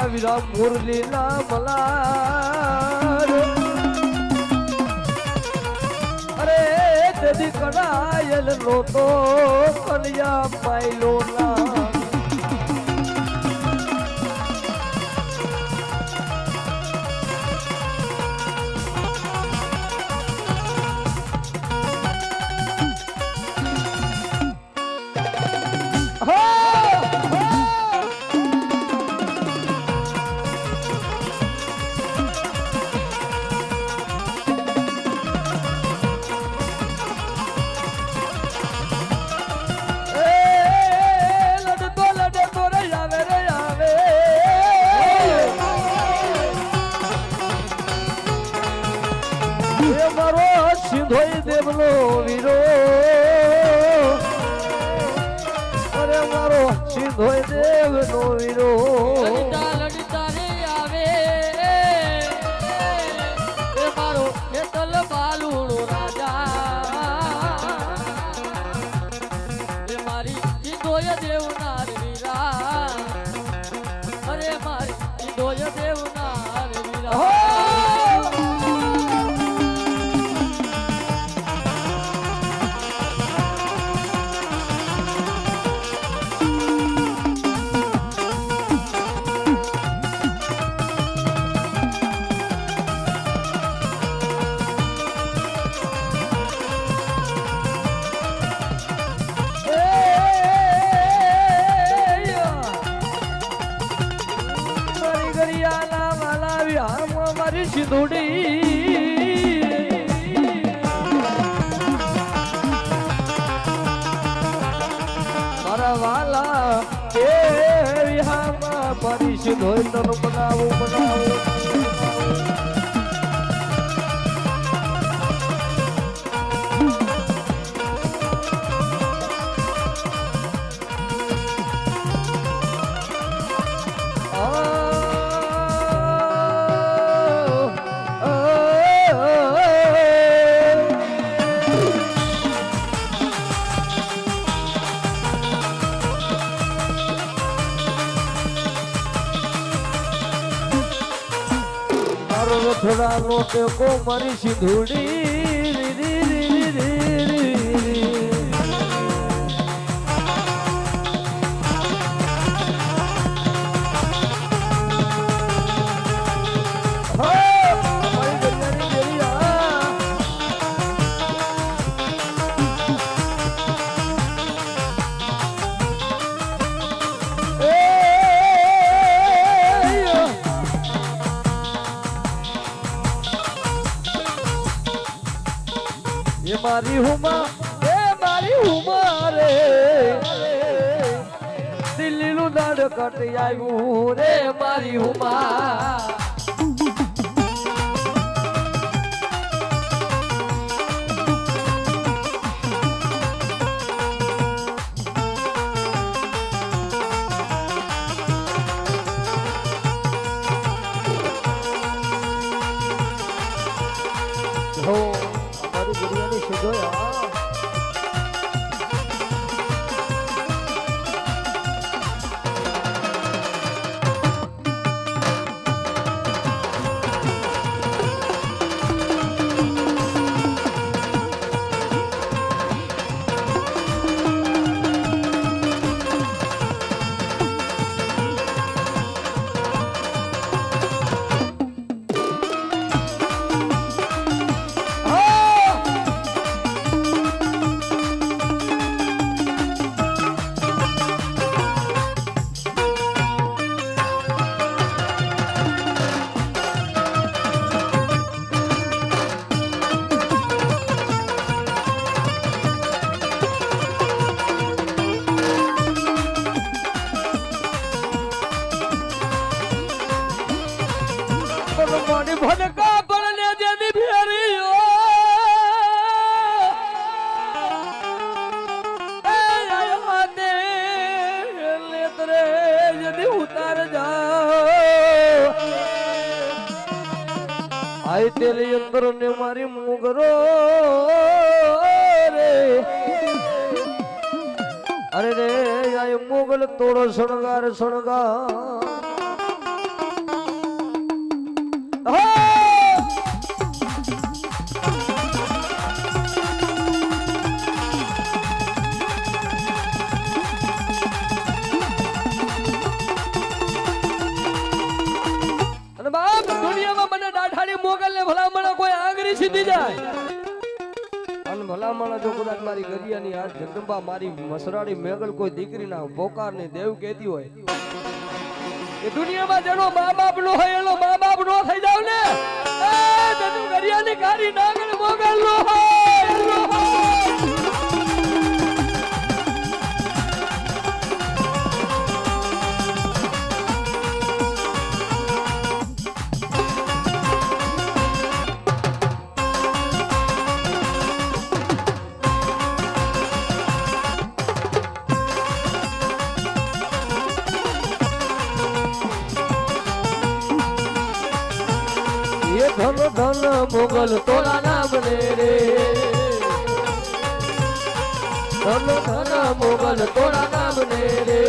વિરા મુરલી ના મલાર અરે તેદી કડાયલ નો તો કલિયા પાયલો ના સિંધોઈ દેવનો વીરો અરે મારો સિંધોઈ દેવનો વીરો લડતા રે આવે એ મારો હેતલ બાલુડો રાજા એ મારી સિંધોય દેવનાર વીરા અરે મારી સિંધોય દેવનાર વીરા મારી સિંધુડી મારા વાલા એ વિહામાં મારી સિંધોઈ તન બનાવું બનાવું થોડા લોટે કો મારી સિંધુડી મારી હુમા રે દિલ્હીનું દાડ કટી આવ્યું રે મારી હુમા ભડકા પડને જેની ફેરીઓ એ આયાને લેતરે જેની ઉતાર જાઓ આઈ તેલી અંદર ને મારી મુગરો રે અરે રે આય મુગલ તોડો સણગાર સણગાર હો અને બાપ દુનિયામાં મને દાઢાડી મોગલ ને ભલામણ કોઈ આંગળી સીધી જાય અને ભલામણ જો કદાચ મારી ગરિયાની હાથ જગદંબા મારી મસરાડી મેગલ કોઈ દીકરીના પોકાર ને દેવ કહેતી હોય એ દુનિયામાં જેનો મા બાપ નો હોય એનો મા બાપ નો થઈ જાવ ને એ જનુ ગરિયાની કારી નાગણ મોગલ નો હોય નો હોય ધન ધન મોગલ તોરા નામ ને રે ધન ધન મોગલ તોરા નામ ને રે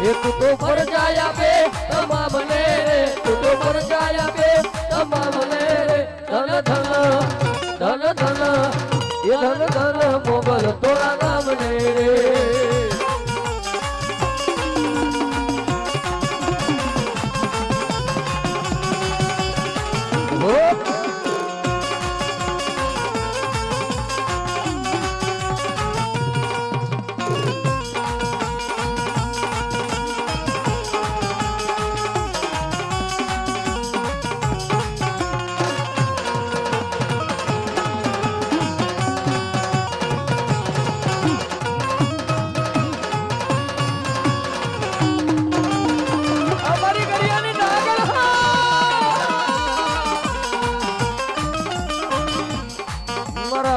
એક તો પર જાયા બે તમામ ને રે તું તો પર જાયા બે તમામ ને રે ધન ધન ધન ધન એ ધન ધન મોગલ તોરા નામ ને રે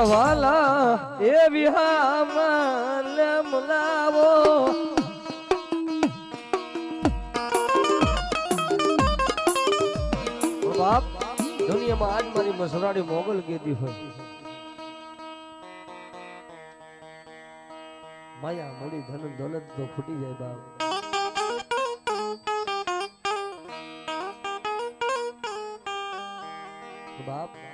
વાલા એ વિહામાં મુલાવો બાપ દુનિયામાં આજ મારી મસરાડી મોગલ કહેતી હોય માયા મળી ધન દોલત તો ફૂટી જાય બાપ બાપ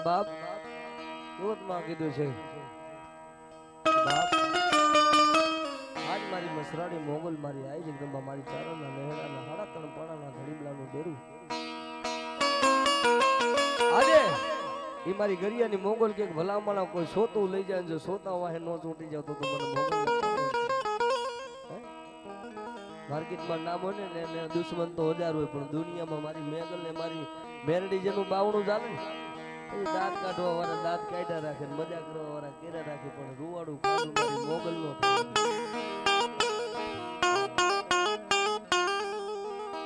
બાપ યુવતમાં કીધું છે બાપ આજ મારી મસરાડી મોગલ મારી આઈ જગદંબા મારી ચારણના લહેરાના હાડા ત્રણ પાણાના ધડીમલાનું ડેરું આજે એ મારી ગરિયાની મોગલ કે ભલામણા કોઈ સોતું લઈ જાય જો સોતા વાહે નો ચોટી જાવ તો મને મોગલ માર્કેટમાં નામ હોય ને એને દુશ્મન તો હજાર હોય પણ દુનિયામાં મારી મેગલ ને મારી મેરડી જેનું બાવણું ચાલે ને દાંત કાઢવા વાળા દાંત કાઢ્યા રાખે મજા કરવા વાળા કેરા રાખે પણ રૂવાડું કાઢું મારી મોગલ નો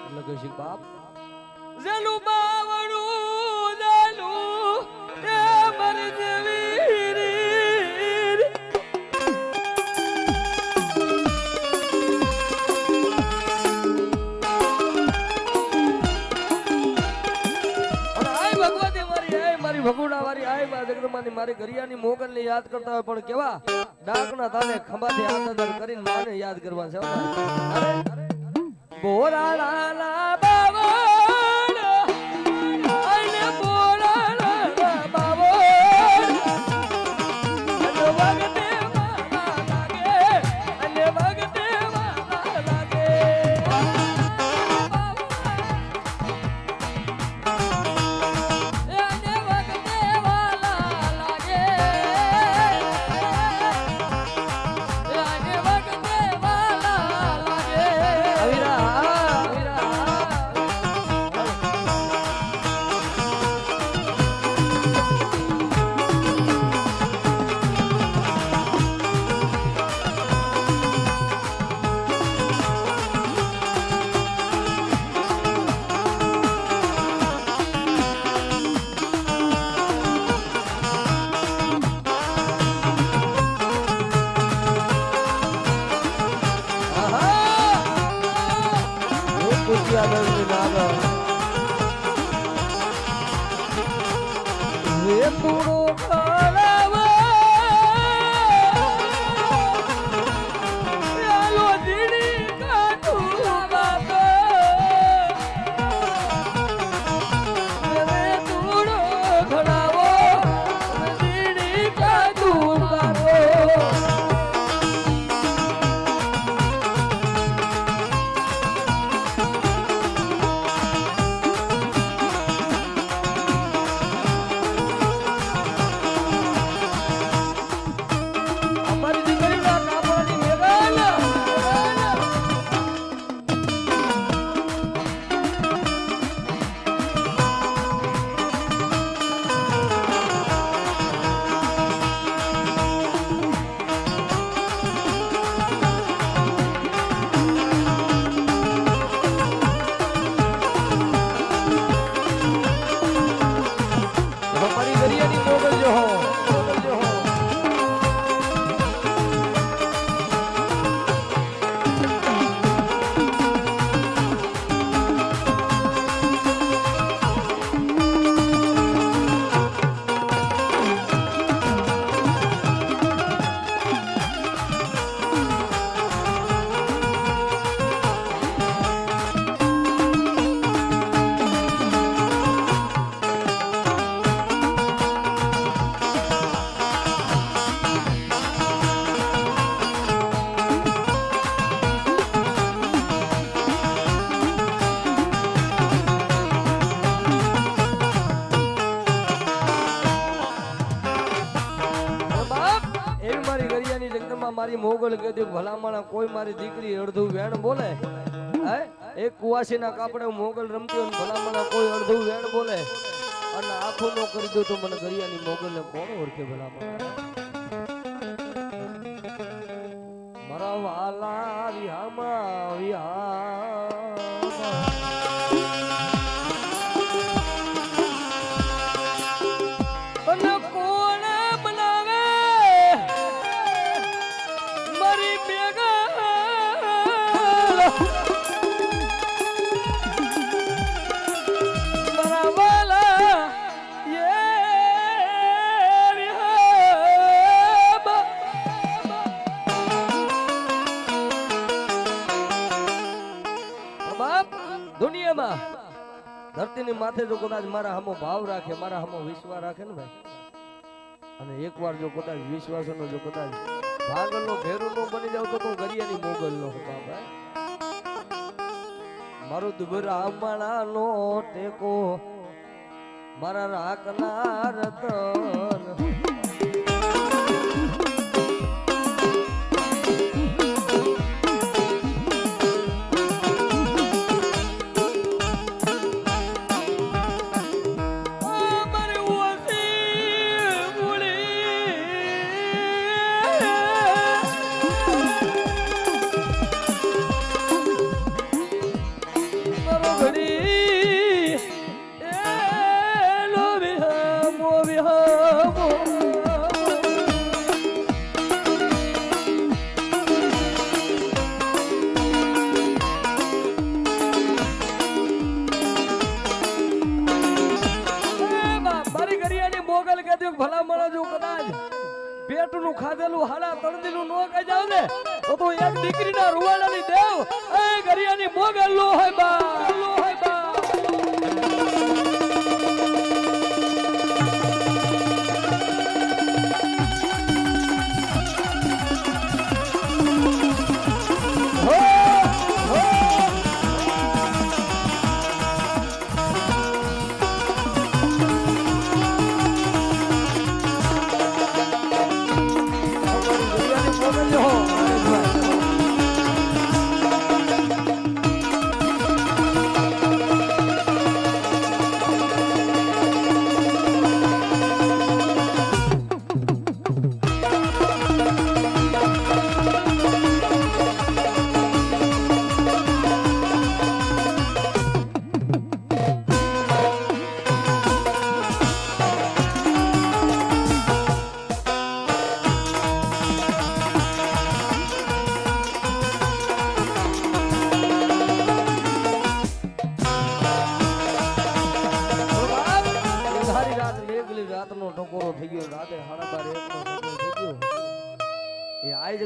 એટલે કે છે બાપ જેનું બાવણું જાનું એ મર જવી ભગુડા વાળી આઈ માં જગદંબાની મારી ગરિયાની મોગલ ને યાદ કરતા હોય પણ કેવા ડાકના તાલે ખંભાથી આદર કરીને માને યાદ કરવા છે અરે બોરાળા બાવણ આને બોરાળા બાવણ વગતે વાલા લાગે અને વગતે વાલા લાગે દુનિયાની નાગર વેતુડો ખરાવા યાલો દીડી કાઠું બાતો વેતુડો ખરાવો દીડી કાઠું બાતો મારી મોગલ કહેતી ભલામણા કોઈ મારી દીકરી અડધું વેણ બોલે હે એક કુવાસીના કાપડે મોગલ રમતી હોય ભલામણા કોઈ અડધું વેણ બોલે અને આખું નો કરી દઉં તો મને ગરિયાની મોગલને કોણ ઓળખે ભલામણા મારા વાલા વિહામાં વિહામાં અને કોણ બનાવે મારી બેગા મારા વાલા દુનિયામાં ધરતીની માથે જો કદાચ મારા હમો ભાવ રાખે મારા હમો વિશ્વાસ રાખે ને ભાઈ અને એકવાર જો કદાચ વિશ્વાસનો જો કદાચ ભાગલનો ભેરું નો બની જાવ તો ગરિયાની મોગલનો બાબા મારું દુબરામણા નો ટેકો મારા રાખના રતન ભલા મળે જો કદાચ પેટનું ખાધેલું હાડા તળદીલું નો કઈ જાવ ને તો એક દીકરીના રૂવાડાની દેવ એ ગરિયાની મોગલ લો હોય બા લો હોય બા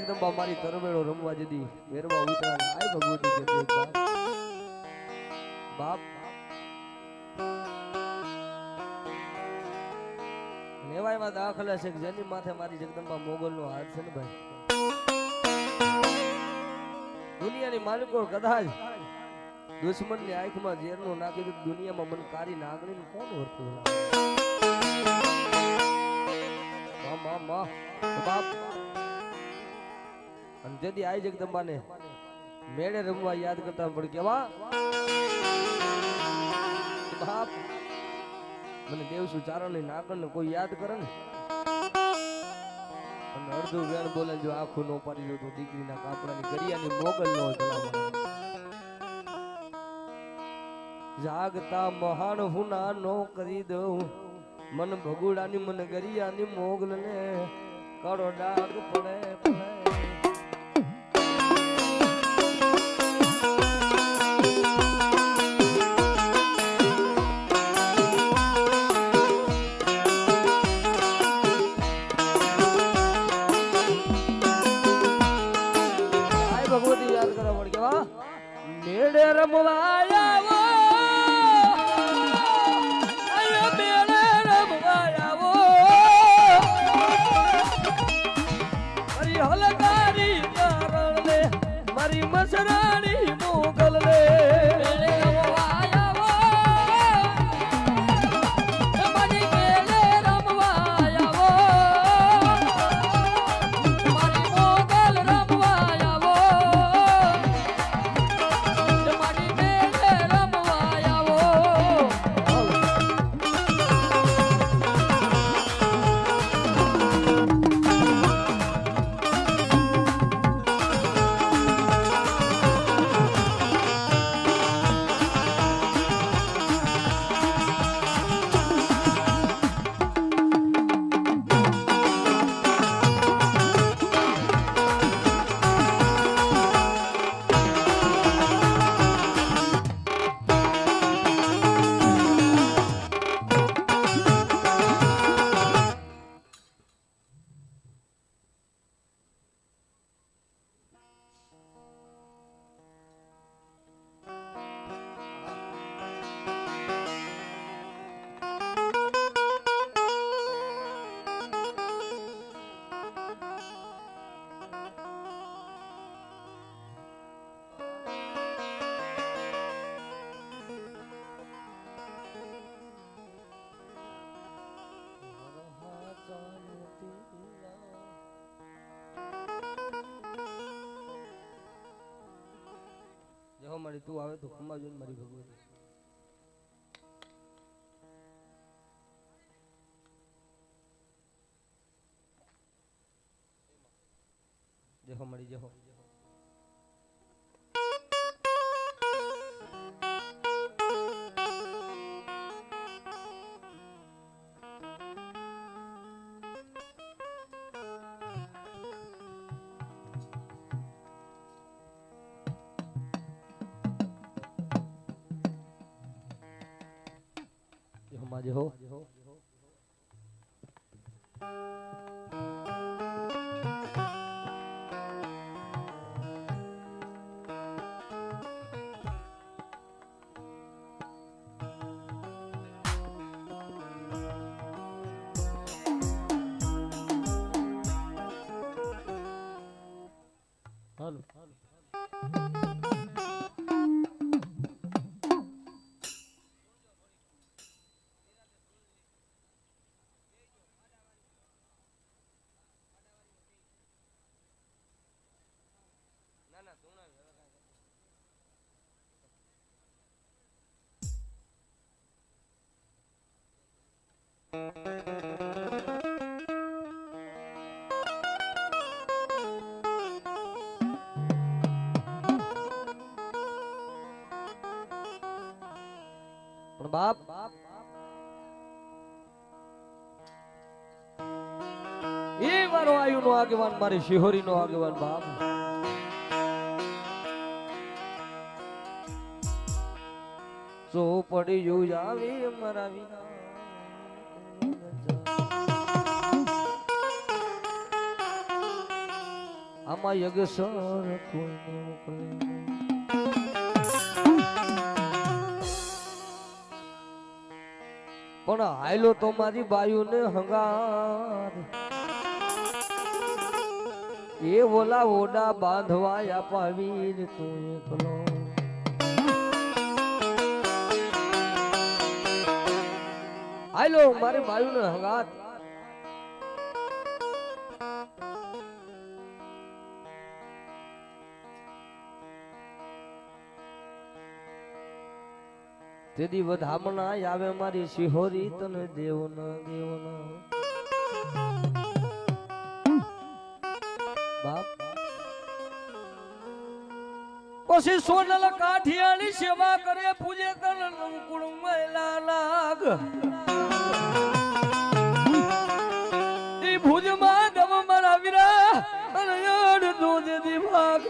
જગદંબા મારી તરવેળો રમવા જતી વેરવા ઉતરા આય ભગવતી કે બાપ લેવાયમાં દાખલા છે કે જેની માથે મારી જગદંબા મોગલનો હાથ છે ને ભાઈ દુનિયાની માલિકો કદાચ દુશ્મનની આંખમાં ઝેરનું નાખી દીધું દુનિયામાં મને કારી નાગણીને કોણ ઓળખતું બાપ અને તેથી આઈ જગદંબાને મેળે રમવા યાદ કરતા પણ કેવા બાપ મને દેવસુ ચારણની નાગણને કોઈ યાદ કરે ને અને અડધું વેણ બોલે જો આખું નો પાડી લો તો દીકરીના કાપડાની ગરિયાની મોગલ નો ચલાવવા જાગતા મહાન હુના નો કરી દઉં મન ભગુડાની મન ગરિયાની મોગલ ને કડો ડાગ પડે પડે ભગવતી યાદ કરવા પડ કેવા મેળે રમવા આવો આયો મેળે રમવા આવો મારી હલકારી ચારણ લે મારી મસરાણી મોગલ લે મેળે રમવા આવો મારી મેળે રમવા આવો મારી મોગલ રમવા આવો મારી મેળે રમવા આવો જો મારી તું આવે તો ખમ્મા જોઈને મારી ભગવતી જેહો મળી જેહો જેહો હાલો બાપ એ મારો આયુ નો આગેવાન મારી શિહોરી નો આગેવાન બાપ સો પડી જો જાવી મારા વિના આમાં યગસર કોઈને મોકલે નહીં. પણ હાયલો તો મારી બાયુ ને હંગાર એ ઓલા ઓડા બાંધવા આપા વીર તું એકલો. હાયલો મારી બાયુ ને હંગાર તેદી વધામણા આવે મારી શિહોરી તને દેવના દેવના બાપ. પછી સોનલ કાઠિયાની સેવા કરે પૂજે તન અંકુળ મહિલા નાગ ઈ ભુજમાં ગમ મારા વીરા અને યાદ દૂધ દિભાગ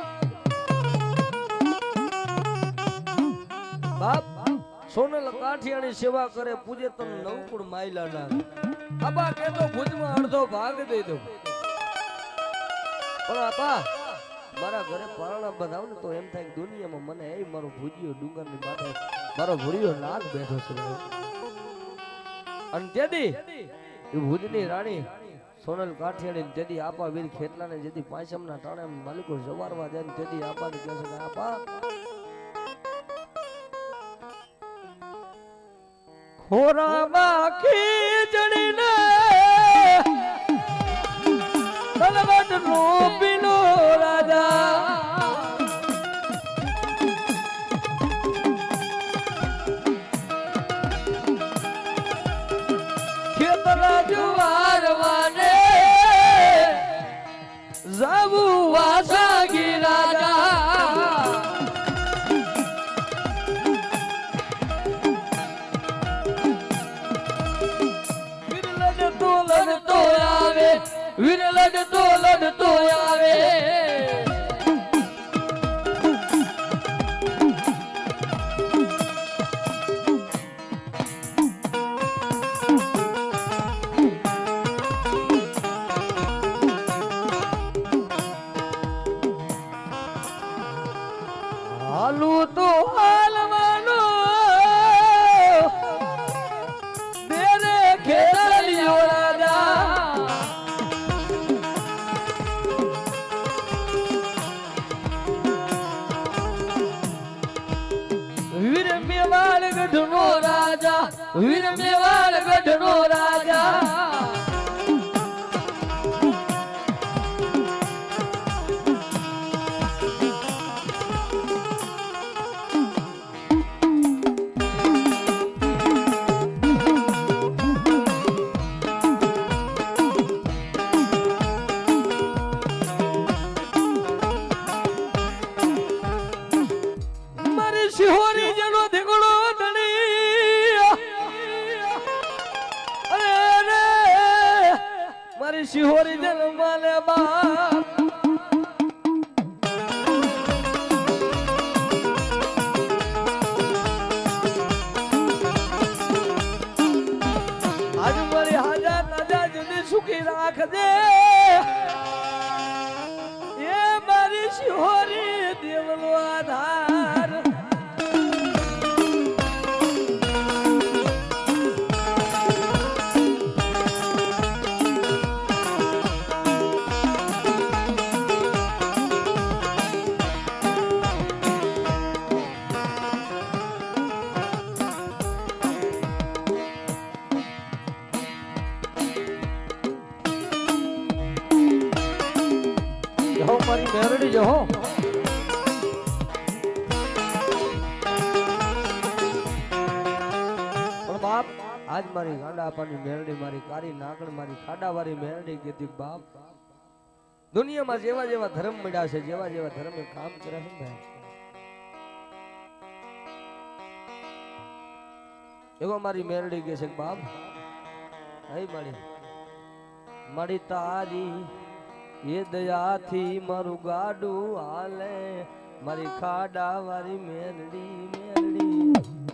બાપ. સોનલ કાઠિયાની સેવા કરે પૂજે તન નવકુળ માયલા નાગ. આબા કે તો ભુજમાં અડધો ભાગ દઈ દઉં પણ આપા મારા ઘરે પારણા બનાવ ને તો એમ થાય કે દુનિયામાં મને એ મારો ભુજિયો ડુંગરની માથે મારો ભૂરિયો નાગ બેઠો છે. અને તેથી એ ભુજની રાણી સોનલ કાઠિયાણી તેથી આપા વીર ખેતલાને જેથી પાંચમના ટાણે માલિકો જવારવા જાય ને તેથી આપાને કહે છે કે આપા ખોરામાં ખીચડીને તલવટ રૂપીનો રાજા ખેતરા જુવારવાને જાવું વાસાગી રાજા વીર લડતો લડતો આવે હાલું તો હાલવાનો દેરે ખેતલિયો રાજા વીર મેવાડ ગઢનો રાજા વીર મેવાડ ગઢનો રાજા શિહોરી જેનો ધીગડો ધણી અરે મારી શિહોરી જેનો માલે બાપ આજ મારી હાજા તાજા જુદી સુખી રાખજે એ મારી શિહોરી દેવનો આધાર જહો મારી મેરડી જહો પણ બાપ આજ મારી ગાંડા આપવાની મેરડી મારી કારી નાગણ મારી ખાડાવાળી મેરડી કીધી બાપ દુનિયામાં જેવા જેવા ધર્મ મળ્યા છે જેવા જેવા ધર્મ કામ કરે છે ભાઈ એવો મારી મેરડી કે છે બાપ હઈ મારી તારી એ દયાથી મારું ગાડું હાલે મારી ખાડા વાળી મેરડી મેરડી